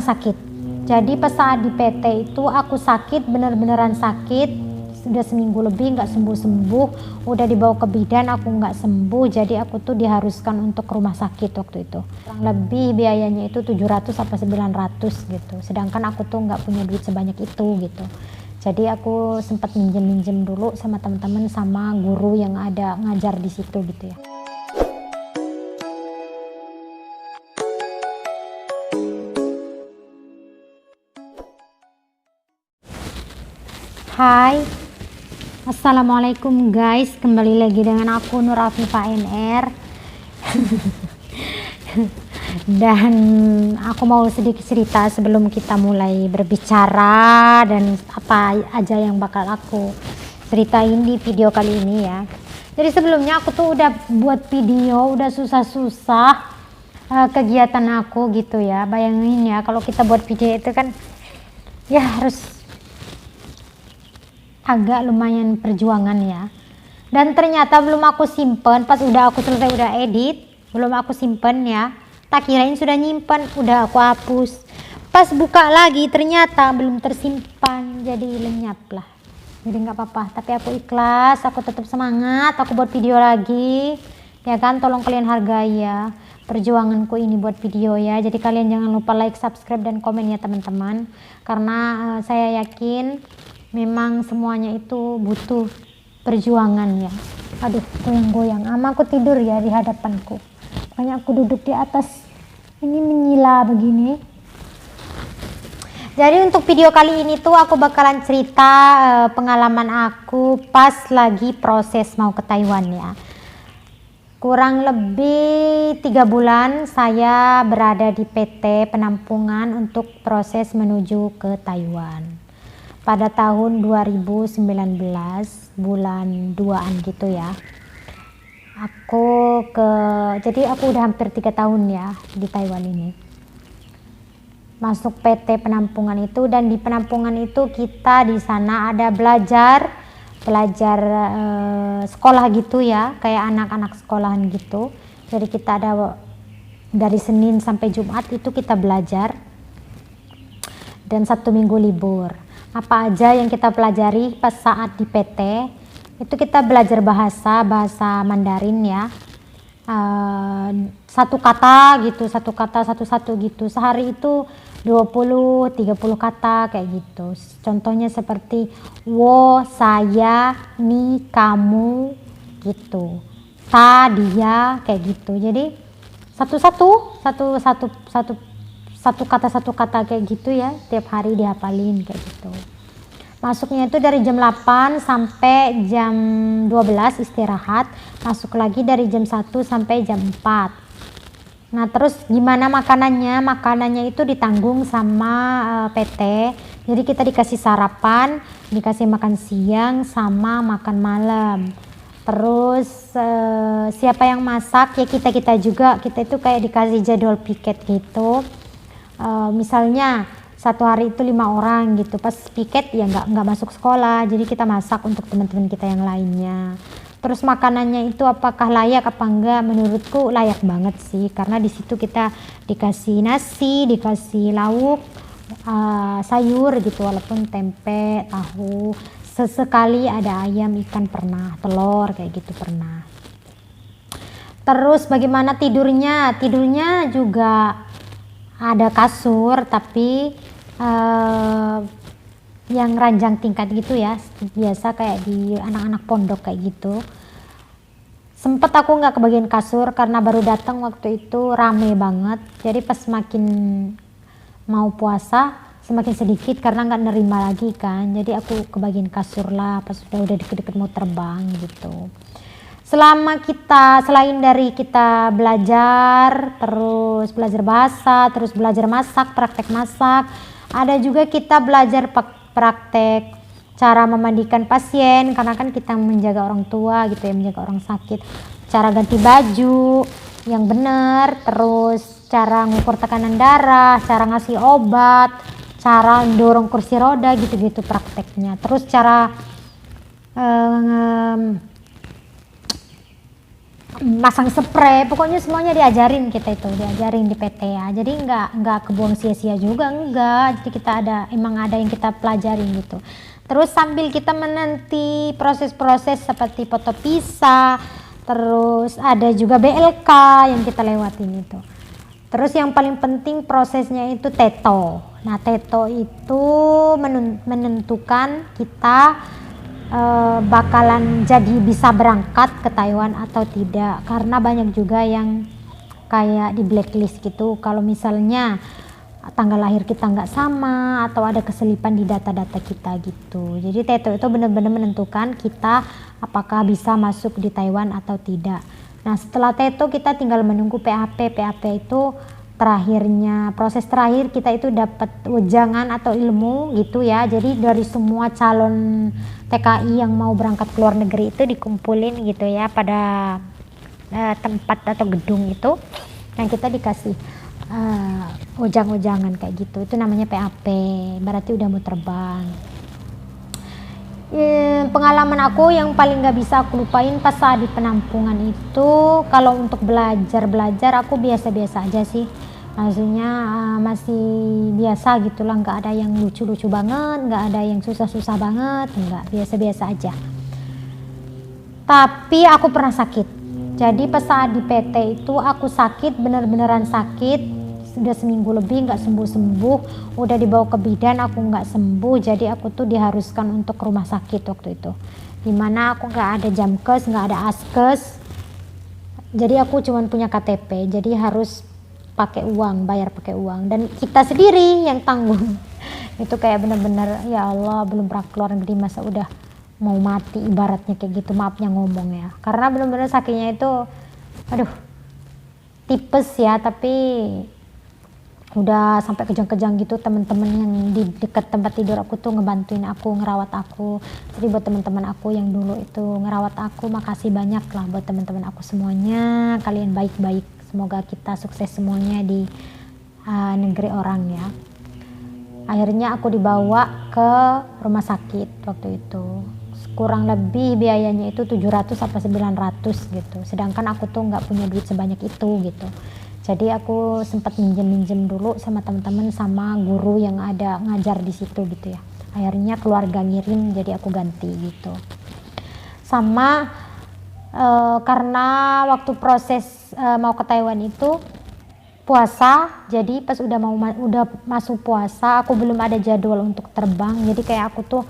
sakit. Jadi pas saat di PT itu aku sakit, bener-beneran sakit, sudah seminggu lebih nggak sembuh-sembuh, udah dibawa ke bidan aku nggak sembuh, jadi aku tuh diharuskan untuk ke rumah sakit waktu itu. Kurang lebih biayanya itu 700 sampai 900 gitu, sedangkan aku tuh nggak punya duit sebanyak itu gitu. Jadi aku sempat minjem dulu sama teman-teman sama guru yang ada ngajar di situ gitu ya. Hai, assalamualaikum guys, kembali lagi dengan aku Nur Afifah NR. Dan aku mau sedikit cerita sebelum kita mulai berbicara dan apa aja yang bakal aku ceritain di video kali ini ya. Jadi sebelumnya aku tuh udah buat video, udah susah-susah kegiatan aku gitu ya. Bayangin ya kalau kita buat video itu kan ya harus agak lumayan perjuangan ya. Dan ternyata belum aku simpen, pas udah aku selesai udah edit, belum aku simpen ya. Tak kirain sudah nyimpen, udah aku hapus. Pas buka lagi ternyata belum tersimpan, jadi lenyap lah. Jadi nggak apa-apa, tapi aku ikhlas, aku tetap semangat, aku buat video lagi. Ya kan, tolong kalian hargai ya perjuanganku ini buat video ya. Jadi kalian jangan lupa like, subscribe dan komen ya teman-teman. Karena saya yakin memang semuanya itu butuh perjuangan ya. Aduh, goyang-goyang. Ama aku tidur ya di hadapanku. Makanya aku duduk di atas ini menyila begini. Jadi untuk video kali ini tuh aku bakalan cerita pengalaman aku pas lagi proses mau ke Taiwan ya. Kurang lebih 3 bulan saya berada di PT penampungan untuk proses menuju ke Taiwan. Pada tahun 2019 bulan 2-an gitu ya. Jadi aku udah hampir 3 tahun ya di Taiwan ini. Masuk PT penampungan itu, dan di penampungan itu kita di sana ada belajar sekolah gitu ya, kayak anak-anak sekolahan gitu. Jadi kita ada dari Senin sampai Jumat itu kita belajar, dan Sabtu Minggu libur. Apa aja yang kita pelajari pas saat di PT itu kita belajar bahasa Mandarin ya, satu kata satu-satu gitu, sehari itu 20-30 kata kayak gitu. Contohnya seperti wo, saya, ni, kamu gitu, ta, dia kayak gitu. Jadi satu kata kayak gitu ya, tiap hari dihafalin kayak gitu. Masuknya itu dari jam 8 sampai jam 12 istirahat, masuk lagi dari jam 1 sampai jam 4. Nah terus gimana makanannya? Makanannya itu ditanggung sama PT. Jadi kita dikasih sarapan, dikasih makan siang sama makan malam. Terus siapa yang masak ya kita juga, kita itu kayak dikasih jadwal piket gitu. Misalnya satu hari itu 5 orang gitu, pas piket ya nggak masuk sekolah, jadi kita masak untuk teman-teman kita yang lainnya. Terus makanannya itu apakah layak apa enggak? Menurutku layak banget sih, karena di situ kita dikasih nasi, dikasih lauk, sayur gitu, walaupun tempe, tahu, sesekali ada ayam, ikan pernah, telur kayak gitu pernah. Terus bagaimana tidurnya? Tidurnya juga ada kasur, tapi yang ranjang tingkat gitu ya, biasa kayak di anak-anak pondok kayak gitu. Sempet aku nggak kebagian kasur karena baru datang waktu itu, rame banget. Jadi pas makin mau puasa semakin sedikit karena nggak nerima lagi kan, jadi aku kebagian kasur lah pas udah deket-deket mau terbang gitu. Selain dari kita belajar, terus belajar bahasa, terus belajar masak, praktek masak, ada juga kita belajar praktek cara memandikan pasien, karena kan kita menjaga orang tua gitu ya, menjaga orang sakit, cara ganti baju yang benar, terus cara ngukur tekanan darah, cara ngasih obat, cara dorong kursi roda gitu-gitu prakteknya. Terus cara masang spray, pokoknya semuanya diajarin kita itu, diajarin di PT ya. Jadi nggak kebuang sia-sia juga, enggak. Jadi kita emang ada yang kita pelajarin gitu. Terus sambil kita menanti proses-proses seperti foto pisah, terus ada juga BLK yang kita lewatin itu. Terus yang paling penting prosesnya itu teto. Nah, teto itu menentukan kita bakalan jadi bisa berangkat ke Taiwan atau tidak, karena banyak juga yang kayak di blacklist gitu kalau misalnya tanggal lahir kita nggak sama atau ada keselipan di data-data kita gitu. Jadi teto itu benar-benar menentukan kita apakah bisa masuk di Taiwan atau tidak. Nah, setelah teto kita tinggal menunggu PAP. PAP itu terakhirnya, proses terakhir kita itu dapat wejangan atau ilmu gitu ya. Jadi dari semua calon TKI yang mau berangkat ke luar negeri itu dikumpulin gitu ya pada tempat atau gedung itu, yang kita dikasih ujang-ujangan kayak gitu. Itu namanya PAP, berarti udah mau terbang. Pengalaman aku yang paling gak bisa aku lupain pas saat di penampungan itu, kalau untuk belajar aku biasa-biasa aja sih. Maksudnya masih biasa gitulah, nggak ada yang lucu-lucu banget, nggak ada yang susah-susah banget, nggak, biasa-biasa aja. Tapi aku pernah sakit. Jadi pas saat di PT itu aku sakit, bener-beneran sakit, sudah seminggu lebih nggak sembuh-sembuh, udah dibawa ke bidan aku nggak sembuh, jadi aku tuh diharuskan untuk ke rumah sakit waktu itu. Dimana aku nggak ada jamkes, nggak ada askes, jadi aku cuma punya KTP, jadi harus pakai uang, bayar pakai uang, dan kita sendiri yang tanggung. Itu kayak bener-bener ya Allah, belum pernah keluar negeri masa udah mau mati ibaratnya kayak gitu, maafnya ngomong ya, karena bener-bener sakitnya itu aduh tipes ya, tapi udah sampai kejang-kejang gitu. Teman-teman yang di dekat tempat tidur aku tuh ngebantuin aku, ngerawat aku. Jadi buat teman-teman aku yang dulu itu ngerawat aku, makasih banyak lah buat teman-teman aku semuanya, kalian baik-baik. Semoga kita sukses semuanya di negeri orang ya. Akhirnya aku dibawa ke rumah sakit waktu itu. Kurang lebih biayanya itu 700 atau 900 gitu. Sedangkan aku tuh nggak punya duit sebanyak itu gitu. Jadi aku sempat minjem dulu sama teman-teman, sama guru yang ada ngajar di situ gitu ya. Akhirnya keluarga ngirim, jadi aku ganti gitu. Sama karena waktu proses mau ke Taiwan itu puasa, jadi pas udah masuk puasa aku belum ada jadwal untuk terbang. Jadi kayak aku tuh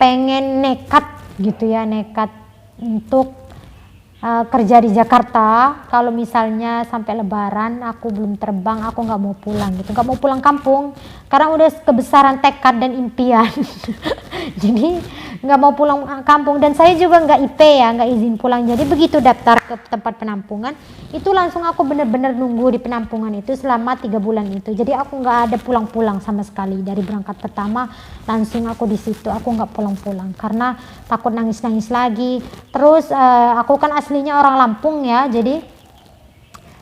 pengen nekat gitu ya, nekat untuk kerja di Jakarta. Kalau misalnya sampai Lebaran aku belum terbang, aku nggak mau pulang gitu, nggak mau pulang kampung karena udah kebesaran tekad dan impian. Jadi nggak mau pulang kampung, dan saya juga nggak IP ya, nggak izin pulang. Jadi begitu daftar ke tempat penampungan itu langsung aku bener-bener nunggu di penampungan itu selama 3 bulan itu. Jadi aku nggak ada pulang-pulang sama sekali. Dari berangkat pertama langsung aku di situ, aku nggak pulang-pulang karena takut nangis-nangis lagi. Terus aku kan aslinya orang Lampung ya, jadi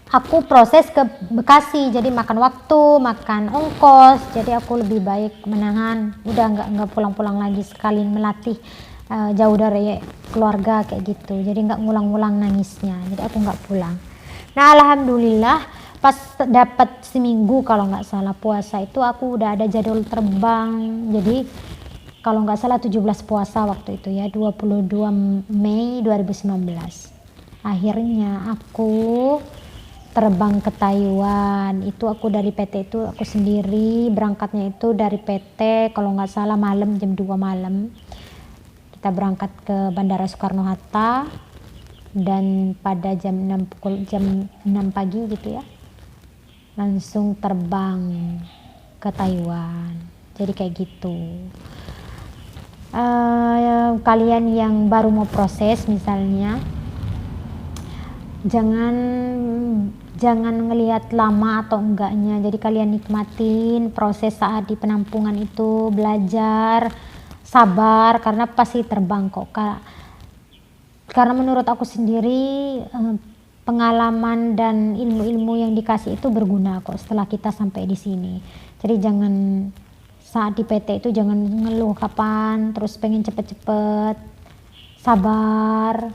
aku proses ke Bekasi, jadi makan waktu, makan ongkos, jadi aku lebih baik menahan, udah nggak pulang-pulang lagi, sekalian melatih jauh dari keluarga kayak gitu, jadi nggak ngulang-ngulang nangisnya, jadi aku nggak pulang. Nah alhamdulillah pas dapat seminggu kalau nggak salah puasa itu aku udah ada jadwal terbang, jadi kalau nggak salah 17 puasa waktu itu ya, 22 Mei 2019. Akhirnya aku terbang ke Taiwan. Itu aku dari PT itu aku sendiri, berangkatnya itu dari PT kalau nggak salah malam, jam 2 malam kita berangkat ke Bandara Soekarno-Hatta, dan pada jam 6 pagi gitu ya langsung terbang ke Taiwan. Jadi kayak gitu. Kalian yang baru mau proses misalnya, jangan ngelihat lama atau enggaknya, jadi kalian nikmatin proses saat di penampungan itu, belajar sabar karena pasti terbang kok Kak. Karena menurut aku sendiri pengalaman dan ilmu-ilmu yang dikasih itu berguna kok setelah kita sampai di sini. Jadi jangan saat di PT itu jangan ngeluh kapan, terus pengen cepet-cepet, sabar.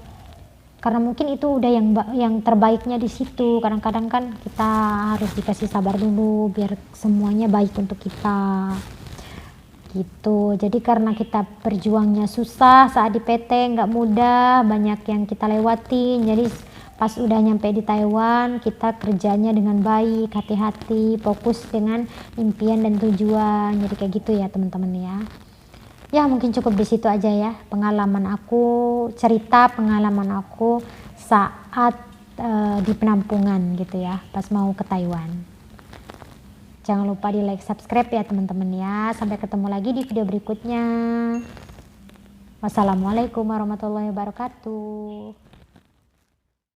karena mungkin itu udah yang terbaiknya di situ. Kadang-kadang kan kita harus dikasih sabar dulu biar semuanya baik untuk kita gitu. Jadi karena kita berjuangnya susah saat di PT, nggak mudah, banyak yang kita lewatin. Jadi pas udah nyampe di Taiwan, kita kerjanya dengan baik, hati-hati, fokus dengan impian dan tujuan. Jadi kayak gitu ya teman-teman ya. Ya mungkin cukup di situ aja ya pengalaman aku, cerita pengalaman aku saat di penampungan gitu ya, pas mau ke Taiwan. Jangan lupa di like, subscribe ya teman-teman ya. Sampai ketemu lagi di video berikutnya. Wassalamualaikum warahmatullahi wabarakatuh.